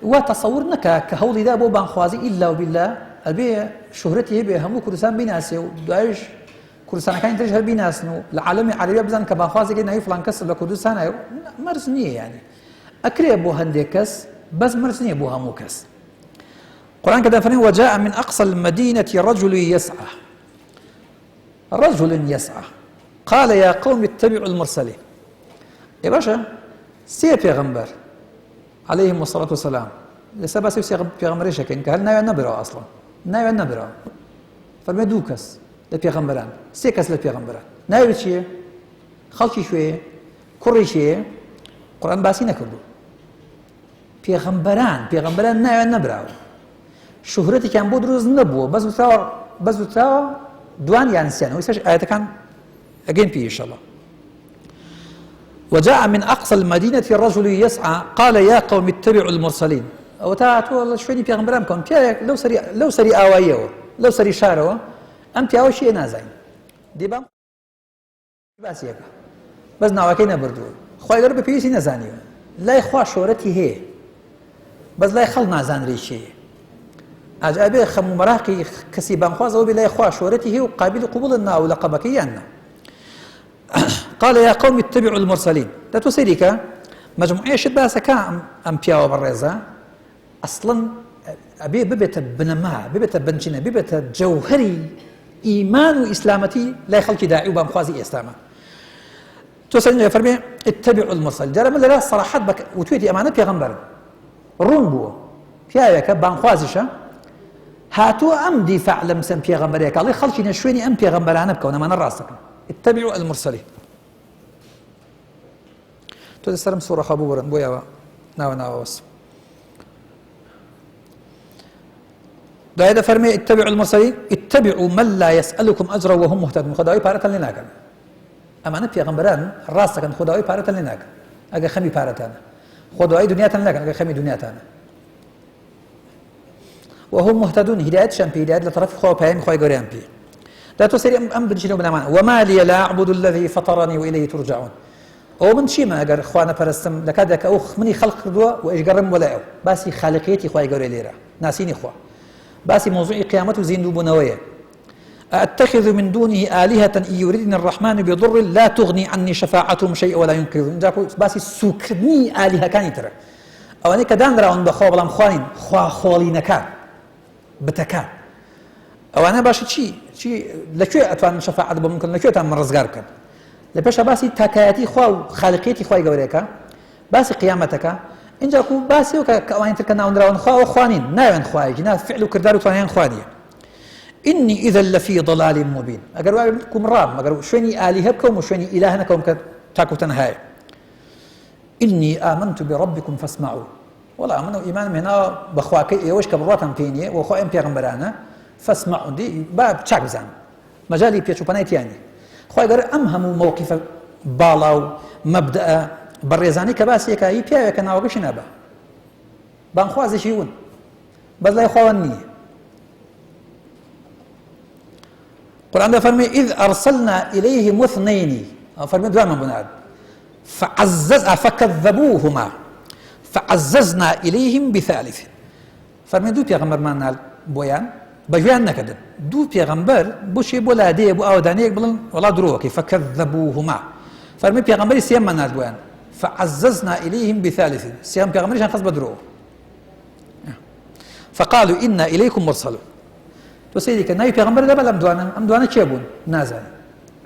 وتصور نكا كهولي ده بو بانخوازي الا وبالله البي شهرتي به همو كردستان بيناسي ودايش كردستان كان تجهر بيناس نو العالم العربي بزن كبانخوازي كده هي فلان كسر لكردستان مرسنيه يعني اكري بو هندكس بس مرسنيه بو همو كس قرآن كده فرمي وجاء من اقصى المدينه رجل يسعى قال يا قوم اتبعوا المرسلين يا باشا سي پیغمبر عليهم الصلاة والسلام لسه بس سي پیغمبر شكن كهل ناوي نبرا اصلا ناوي نبرا فرمي دوكس لپیغمبران سي كس لپیغمبران ناوي چيه خلقي شويه كوري شيه قرآن باسي نكردو پیغمبران ناوي نبرا شهرتي كان بود روز نبوه بس وتاو دوان يانسيان ويساش آيات كان اجين فيه ان شاء الله وجاء من أقصى المدينة رجل يسعى قال يا قوم اتبعوا المرسلين أو تاعتوا الله شويني في غمبرامكم لو سري آوايه لو سري شاروا أم تاعوا شيء نازين دي بام باسيك بس ناوكينا بردو خوي درب بيسي نزاني لا يخوا شورتي هي بس لا يخل نازان ريشي أجابي خم مراقي كسي بام خواز أو بلا يخوا شورتي هي وقابل قبول النا ولقبك يانا قال يا قوم اتبعوا المرسلين لا تسيرك مجموعة شباسة كام أمبيا وبرزة أصلا أبي ببت بنما ببت بنجنا ببت جوهري إيمان وإسلامتي لا يخلق داعي وبامخوازي إسلامه توسن فرمي اتبعوا المرسل جرى من لا صراحات بك وتويتي أمانة بيغمبر رونبو فيها بامخوازيشة هاتو أم دفاع لمسن بيغمبريك الله خلقي نشويني أم بيغمبرانا بكونا من الراسك اتبعوا المرسلين تسرم سورة خبورا بويا ناو وس دايدا فرمي اتبعوا المرسلين اتبعوا من لا يسألكم أجرا وهم مهتدون خداوي بارة لناك أمانة بيغمبران راسك خداوي بارة لناك أجا خمي بارتانا خداوي دنيا لناك أجا خمي دنيا تانا وهم مهتدون هداية شامبي هداية لطرف خوا بهم خوا يقريان بي لا تسير أم بنشينو بنامان وما لي لا أعبد الذي فطرني وإليه ترجعون أو من شيء ما أجر خوانا فرستم لكادك أوخ مني خلق دوا وإيش قرم ولا أو باسي خالقيتي خوا يقري ليرا ناسيني خوا باسي موضوع قيامته زين بنوية أتخذ من دونه آلهة إن يريدني الرحمن بضر لا تغني عني شفاعتهم شيء ولا ينقذون جاكو باسي سكرني آلهة كان ترى أو أنا كدان راون بخوا بلام خوانين خوا خالينكا بتكا أو أنا باشي شيء لشو أتوان شفاعة ممكن لشو أتوان رزقارك لباش باسي تكاياتي خوا خالقيتي خوا يقولك باسي قيامتك إن جاكو باسي وكأوان تركنا ونراون خوا وخوانين نايون خوا جنا فعل كردار وتوانين خوانية إني إذا لفي ضلال مبين أقروا لكم راب أقروا شوني آلهكم وشوني إلهنكم تاكو تنهاي إني آمنت بربكم فاسمعوا والله آمنوا إيمان هنا بخواك يوش كبرواتهم فيني وخوا إم بيغمبرانا فاسمعوا دي باب تشاك بزان مجالي بيشو بنايت يعني خوا يقرأ أمهم موقف بالاو مبدأ بريزاني كباسي كاي بيا كنا وقش نابا بان خوازي شيون بس لا يخواني القرآن فرمي إذ أرسلنا إليهم اثنين فرمي دواما بناد فكذبوهما فعززنا إليهم بثالث فرمي دو بيغمبر مانال بويان بجوان نكدن دو بيغمبر بوشي بولا دي بو أودانيك بلن ولا دروكي فكذبوهما فرمي بيغمبر سيام مانال بويان فعززنا إليهم بثالث سيام بيغمبر شان خص بدرو فقالوا إنا إليكم مرسلون وسيدي كان ناي بيغمبر دابا أم دوانا تشيبون نازاي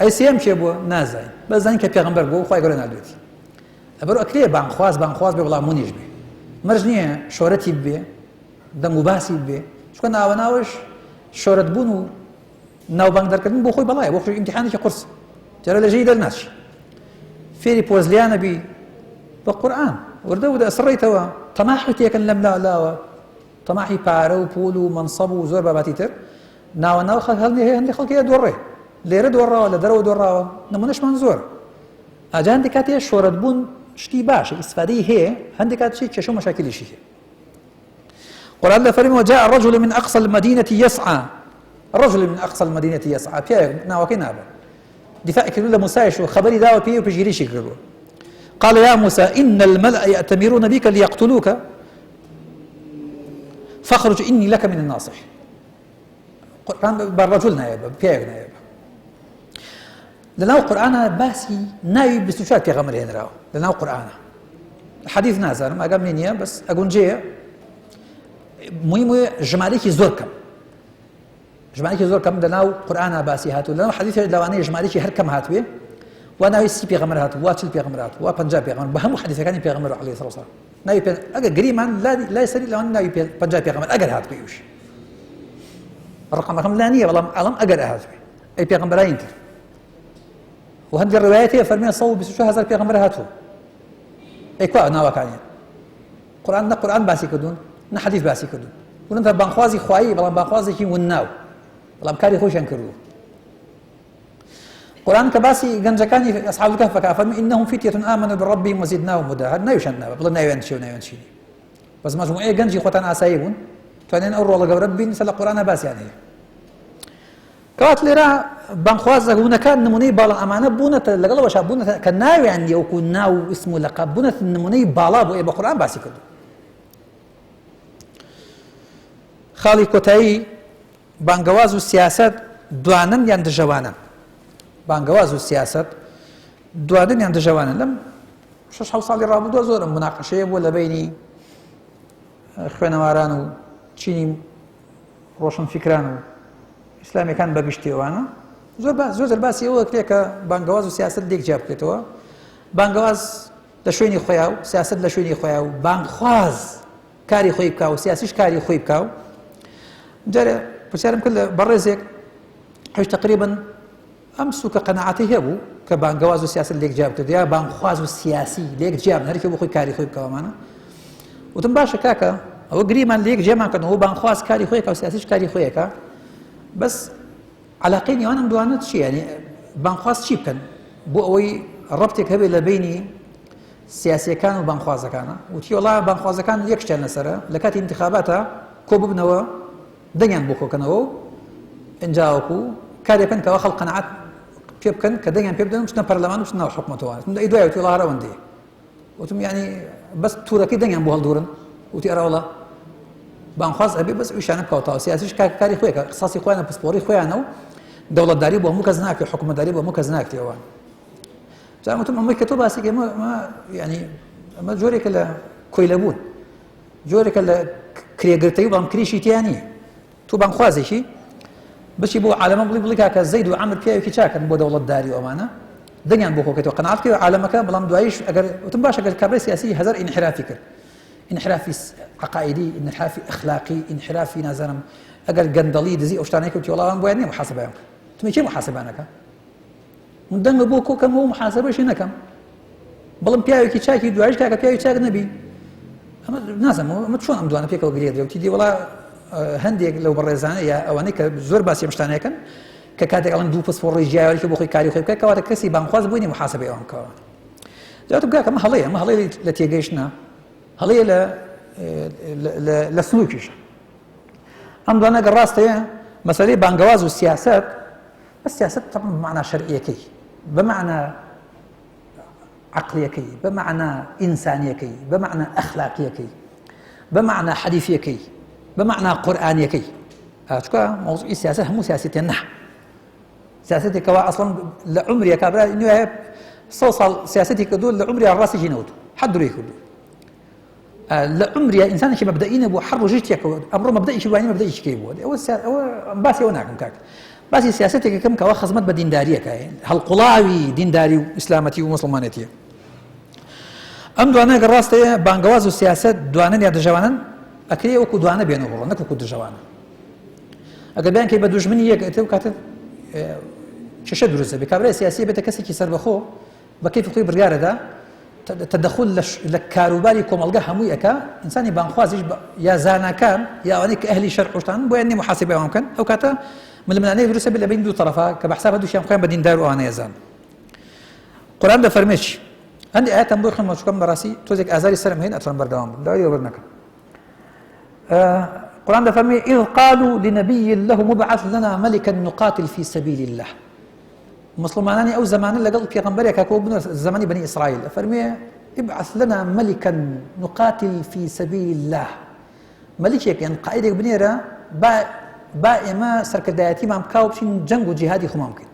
أي سيام تشيبو نازاي بس زين كبيغمبر بو خواي يقولون دوتي أبرو أكليه بانخواز بي والله مونيش بي مرجنيه شهرتي بي دمو باسي بي شكون ناوناوش شهرت بونو ناو بانك دركن بو خوي بلاي بو خوي امتحاني قرص جرى لجيد الناس فيري بوزليانا بي بالقرآن وردو أسريتوا طماحي تيكن لم لا طماحي بارو بولو منصبو زور باباتي تر ناو خلني هندي خلقي دوري ليرة دورا ولا درو دورا نمونش منزور أجا عندك كاتي شهرت بون شتي باش استفادي هي عندك كاتي شو مشاكل شيء قال الله فريم وجاء الرجل من أقصى المدينة يسعى الرجل من أقصى المدينة يسعى بيا ناوكين دفاع كلو موسى شو خبري داو بيو بيجريش يقولوا قال يا موسى إن الملأ يأتمرون بك ليقتلوك فاخرج إني لك من الناصح قرآن بالرجل نايب بيا نايب لناو قرآن باسي نايب بسوشات يا غمر هنا لناو قرآن حديث نازل ما قام مني بس أقول جي مهم جماليكي زور كم لناو قرآن باسي هاتو لناو حديث لواني جماليكي هر كم هاتوي وانا يسي بيغمر هاتو واتل بيغمر هاتو وبنجاب بيغمر بهم حديث كان بيغمر عليه الصلاة والسلام ناوي بين أجر قريمان لا يسري لوان ناوي بنجاب بيغمر أجر هاتو يوش الرقم لانية والله ألم أجر هاتو أي بيغمرين وهذه الروايات فرمي صوب بسوشة هذا بيغمر هاتو أي كوا ناوى كانيا قرآن باسي كدون حديث باسي كدون وننت بانخوازي خواي بلان بانخوازي كي وناو بلان كاري خوش ينكروا قرآن كباسي جنجكاني أصحاب الكهف كافرمي إنهم فتية آمنوا بربهم وزدناهم هدى هذا نايو شننا بلان نايو ينشي بس مجموعة جنجي خوتان عسايبون توانين أروا الله ربي نسأل القرآن باسي يعني كوات لرا بانخوازه هنا كان نموني بالا أمانة بونة لقلا وشاب بونة كان ناوي يعني يكون ناو اسمه لقب بونة نموني بالا بو إبا قرآن باسي كدو خالي كوتاي بانجواز السياسات دوانن يند جوانا بانجواز السياسات دوادنیان دژەوانن لەم 6 ساڵی ڕابردووە زۆرم مناقەشەیە بووە لە بینی خوێنەواران و چینی ڕۆشنفیکران و ئیسلامیەکان بەگشتیەوانە زۆر باسی ئەوە کرێ کە بانگەواز و سیاست لێک جیا بکرێتەوە. بانگەواز لە شوێنی خۆیان و سیاست لە شوێنی خۆیان و بانگخواز کاری خۆی بکە و سیاسیش کاری خۆی بکە و جارێ پرسیارم کرد لە بەڕێزێک هەش تقریباً ئەم سوکە قەناعەتی هەبوو کە بانگەواز و سیاست لێک جیا بکرێت یا بانگخواز و سیاسی لێک جیا بن هەرێکێ بۆ خۆی کاری خۆی بکەوەمانە. وتم باشە کاکە ئەوە گریمان لێک جێمان کردنەوە بانگخواز کاری خۆیەکە و سیاسیش کاری خۆیەکە، بەس علاقەی نێوانم دوانە چی یعنی بانگخواز چی بکەن بۆ ئەوەی ڕەبتێک هەبێت لە بینی سیاسیەکان و بانگخوازەکانە. وتی وەڵا بانگخوازەکان یەک شتیان لەسەرە لە کاتی انتخاباتە کۆ ببنەوە دەنگیان بۆ کۆکەنەوە و ئەنجاوەکو کارێکن کەەوە خەڵک قەنەعەت پێ بکەن کە دەنگیان پێ بدەن بچنە پەرلەمان و بچنە حکومەتەوە. ئەی دوای وتی وەڵا هەرەوەندێ وتم یعنی بەس توورەکەی دەنگیان بۆ هەڵدورن. وتی ئەرە وەڵا بانگخواز ئەبێ بەس ئیشانە بکەوتەوە سیاسیش کاری خۆیەکە قساسی خۆیانە پسپۆڕی خۆیانە و دەوڵەتداری بۆ هەموو کەس ناکرێت حکومەتداری بۆ هەموو کەس ناکرێتەوە. جا وتم ئەمەی کە تۆ باسی ئێمە یعنی ئەمە جۆرێکە لە کۆیلەبوون جۆرێکە لە کرێگرتەی و بەڵام کریشی تیان نییە. تۆ بانگخوازێکی بچی بۆ عالەمە بڵی کاکە زەید و عەمر پیاوێکی چاکن بۆ دەوڵەتداری و ئەوانە دەنگیان بۆ کۆکێتەوە قەنەعەت کرد عالەمەکە. بەڵام دواییش ئەگەر وتم باشە ئەگەر کابرای سیاسی هەزار ئینحرافی کرد انحرافی عقائدی انحرافی اخلاقی انحرافی نازانم ئەگەر گەندەڵی دزی ئەو شتانەی کەوتی وەڵام بۆیان نییە محاسبەیان کرد. تمێ چی محاسبانەکە من دەنگە بۆ کۆکەم و محاسبەشی نەکەم بەڵام پیاوێکی چاکی دوایش کاکە پیاوی چاک نەبی ئەمە نازانم ئەمە چۆن ئەم دوانە پێکەوە گرێ درێوتی دی وەڵا هەندێک لەو بەڕێزانە یا ئەوانەی کە زۆر باسی ئەم شتانەکەن کە کاتێک ئەڵەن دوو پسپۆڕی ژیاوێکی بۆ خۆی کاری خۆی بکات کەواتە کەسی بانگخواز بووینی محاسبەی ئەوان کەوە. جاتم کاکە ئەمە هەڵەیە لە تێگەیشتنە هەڵەیە لە سنووکیشە. ئەم دوانە ئەگەر ڕاستەیە مەسەلەی بانگەواز و سیاست السیاست طبعا بمعنى شرعيكي بمعنى عقليكي بمعنى إنسانيكي بمعنى أخلاقيكي بمعنى حديثيكي بمعنى قرآنيكي أشكا موضوع السياسة هم سياسة النحو سياسة كوا أصلا لعمري كابرا إنه صوصل سياستي كدول لعمري على راسي جنود حد ريكو لعمري إنسان شيء مبدئيا أبو حرب وجيت يكو أمره مبدئي شيء واني مبدئي شيء كيبود أو باسي وناكم كاك باسي سياستك كم كوا خدمت بديندارية كاين هالقلاوي دينداري وإسلامتي ومسلمانيتي أم دوانا قراستي بانجواز والسياسات دوانا يا دجوانا أكيد وكو دوانا بينه وبين نكو كو دجوانا أقل بيان كي بدوج مني يكتب كاتب ششد رزة بكابرة سياسية بتكسي كي سربخو بكيف خوي برجارة ده تدخل لكاروباري كوم الجا هموي أكا إنساني بانخوازيش يا زانا كان يا أنيك أهلي شرق وشتان بويني محاسبة ممكن أو كاتا من المنانية درسة بلا بين دو طرفا كبحساب هدو شيء مقيم بدين دارو أنا يزان القرآن ده فرميش عندي آيات أمبوي خلنا شو كم براسي توزيك أزاري سلام هين أترم بردوام داري وبرناك القرآن ده فرمي إذ قالوا لنبي له مبعث لنا ملكا نقاتل في سبيل الله مسلماناني أو زمان اللي قال في غنبريك كاكو بن زمان بني إسرائيل فرمي ابعث لنا ملكا نقاتل في سبيل الله ملكك يعني قائدك بنيرة با إما سركداياتي ما مكاوبشين جنگ جهادي خو ممكن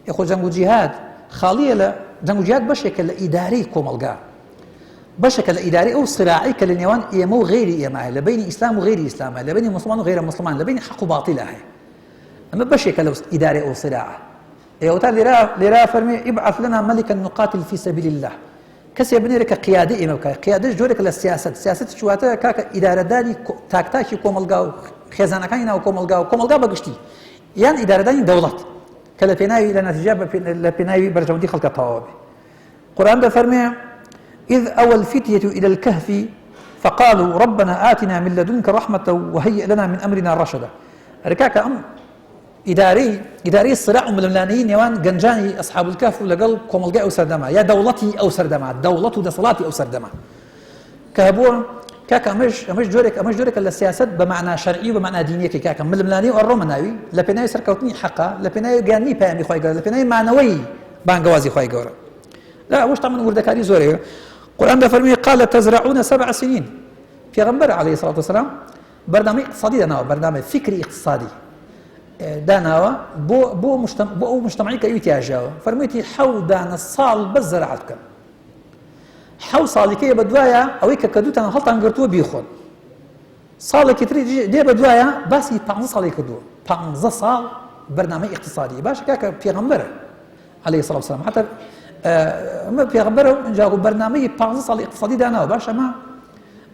يخو جنگ جهاد خالية لا جنگ جهاد بشكل إداري كوملقا بشكل إداري أو صراعي كالنيوان إيمو غير إيماه لبين إسلام وغير إسلام لبين مسلمان وغير مسلمان لبين حق وباطل هاي أما بشكل إداري أو صراع يوتال لرا فرمي ابعث لنا ملكا نقاتل في سبيل الله كسي بني لك قيادي إما قيادة جورك للسياسة سياسة شواتا كاك إدارة داني تاكتاكي كوملقا خزانة كاينة وكوملقا بقشتي يعني إدارة داني دولات كلا بناوي لنا تجاب لبناوي برجودي خلق الطوابي القرآن ده فرمي إذ أوى الفتية إلى الكهف فقالوا ربنا آتنا من لدنك رحمة وهيئ لنا من أمرنا رشدا ركاك أم إداري الصراع من الملانيين يوان جنجاني أصحاب الكهف لقل كوملقا أو سردما يا دولتي أو سردما دولته ده صلاتي أو سردما كهبوع كاكا أمش جورك السياسات بمعنى شرعي وبمعنى ديني كاكا من الملاني والروماناوي لبناي سركوتني حقا لبناي جاني بامي خوي قال لبناي معنوي بانجوازي خوي قال لا وش طبعا وردكاري زوري القرآن ده فرمي قال تزرعون 7 سنين في غنبر عليه الصلاة والسلام برنامج اقتصادي ده برنامج فكري اقتصادي داناوە بۆ ئەو مجتەمعی کە ئیتیاژاوە فەرموویەتی 7 دانە ساڵ بەس زەراعەت بکەن 7 ساڵێکەیە بە دوایە ئەوەی کە کەدوتان هەڵتان گرتووە بیخۆن ساڵێکی تری دێ بە دوایە باسی 15 ساڵی کردووە 15 ساڵ بەرنامەی اقتصادی باشە کاکە پێغەمبەرە عليه الصلاة والسلام حتى ئەمە پێغەمبەرە اینجا بەرنامەی 15 ساڵی اقتصادی داناوە باش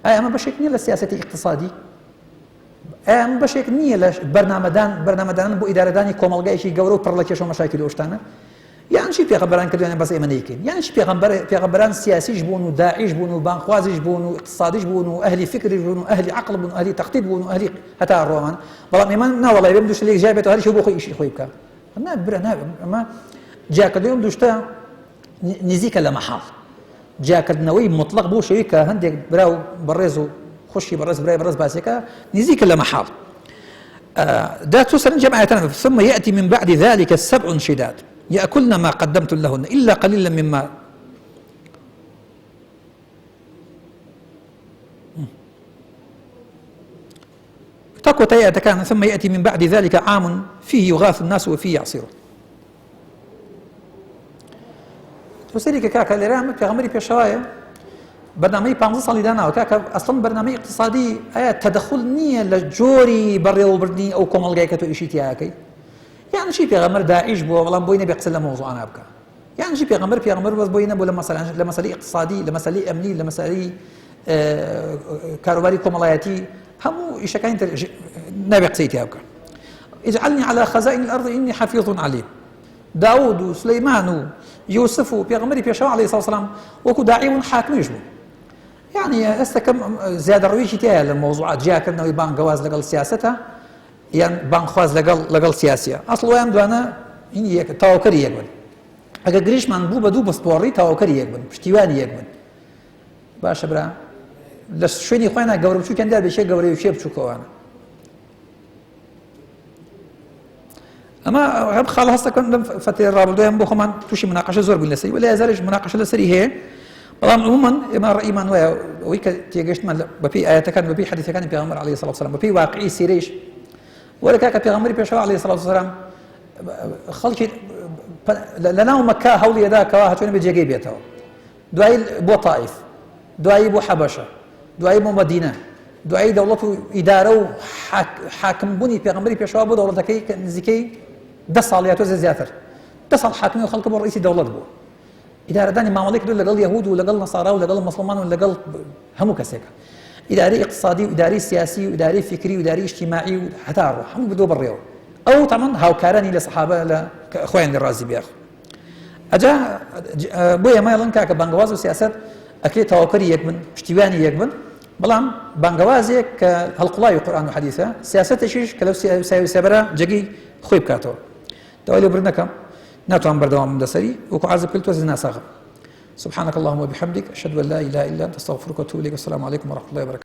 ئەمە بەشێک نییە لە سیاسەتی اقتصادی ئەم بەشێک نییە لە بەرنامەدان بۆ ئیدارەدانی کۆمەڵگایەکی گەورە و پڕ لە کێشە و مەشاکل و شتانە یان چی پێغەمبەران کردویان بەس ئێمە نەیکەین یان چی پێغەمبەران سیاسیش بوون و داعیش بوون و بانخوازیش بوون و اقتصادیش بوون و ئەهلی فکریش بوون و ئەهلی عەقڵ بوون و ئەهلی تەخطیط بوون و ئەهلی هەتا ڕۆمان بەڵام ئێمە ناوەڵی بێم دووشت لێک جای بێتەوە هەریشی بۆ خۆی ئیشی خۆی بکات نابرە ئەمە جیاکردنەوەی دوشتە نزیکە لە مەحاڵ جیاکردنەوەی مطلق بۆ شەوەی کە هەندێک براو بەڕێز و خوشی بەڕێز برای بەڕێز باسێکە نزیکە لە مەحاڵ دا توصل جماعة ثم يأتي من بعد ذلك 7 شداد يأكلن ما قدمت لهن إلا قليلا مما تقوى كان ثم يأتي من بعد ذلك عام فيه يغاث الناس وفيه يعصرون توصلي كاكا لرام في بيشوايا برنامج 15 ساڵی داناوە کاکە ئەسڵەن بەرنامەی اقتصادی ئایا تەدەخل نییە لە جۆری بەڕێوەبردنی ئەو کۆمەڵگای کە تۆ ئیشی تیاکەی یان چی پێغەمبەر داعیش بووە بەڵام بۆی نەبێ قسە لە مۆزوعانە بکە یان چی پێغەمبەر بەس بۆی نەبوو لە مەسەلەی اقتصادی لە مەسەلەی ئەمنی لە مەسەلەی کاروباری کۆمەڵایەتی هەموو ئیشەکانی تر نەبێ قسەی تیا بکە اجعلني على خزائن الأرض إني حفيظ عليم داود و سليمان و يوسف و پێغەمبەری پێشەوە عليه الصلاة والسلام وەکو داعی و حاکمیش بوو يعني ئێستا کەم زیادە ڕوویشی تایە لە مۆزوعات جیاکردنەوەی بانگەواز لەگەڵ سیاسەتە یان بانخواز لەگەڵ سیاسیە ئەسڵ ویان دوانە تاواوکەری یەک بن ئەگەر گریشمان بوو بە دوو بەستپۆڕی تاواوکەری یەک بن پشتیوانی یەک بن باشە برا لە شوێنی خۆیانە گەورە بچووکیان دار بێشێ گەورەی و شێ بچووکەوانە ئەمە هەر خاڵ هەستەکەن لەم فترەی ڕابردوویان بۆ خۆمان تووشی مناقەشە زۆر بووین لەسەری وەلا هەزارێک مناقەشە لەسەری هەیە بەڵام عموماً ئێمە ڕەئیمان وایە ئەوەی کە تێگەشتمان بەپێی ئاەتەکان بەپێی حەدیثەکانی پێغەمبەر عەلەیهی سەڵات وسەلام بەپێی واقعی سیرەیش وەرە کاکە پێغەمبەری پێشەوە عەلەیهی سەڵات وسەلام خەڵکی لەناو مەککە هەوڵی ئەدا کەوا هاتوونە بە جێگەی بێتەوە دوایی بۆ تائیف دوایی بۆ حەبەشە دوایی بۆ مەدینە دوایی دەوڵەت و ئیدارە و حاکمبوونی پێغەمبەری پێشەوە بۆ دەوڵەتەکەی کە نزیکەی 10 ساڵ یا تۆزە زیاتر 10 ساڵ حاکمی و خەڵکە بۆ ڕئیسی دەوڵەت بوو ئیدارەدانی مامەڵەی کردو لەگەڵ یەهود و لەگەڵ نەسارا و لەگەڵ مسلمان و لەگەڵ هەموو کەسێکە ئیدارەی اقتصادی و ئیدارەی سیاسی و ئیدارەی فکری و ئیدارەی اجتماعی و هەتا ڕۆ هەموو بدۆ بڕێەوە ئەو تەمەن هاوکارانی لە سەحابە لە خۆیان لێ ڕازی بیاخ ئەجا بۆ ئێمە ئەڵێن کاکە بانگەواز و سیاسەت ئەکرێت تەواوکەری یەک بن پشتیوانی یەک بن بەڵام بانگەوازێک کە هەڵقوڵاوی قورئان و حەدیثە سیاسەتێکیش کە لەو سێبەرە جێگەی خۆی بکاتەوە داوای لێبوردن نەکەم ناتوان بەردەوام لەسەری وەکو عازب کرد تۆزی ناساغم سبحانك اللهم وبحمدك أشهد أن لا إله إلا أنت أستغفرك وأتوب إليك والسلام عليكم ورحمة الله وبركاته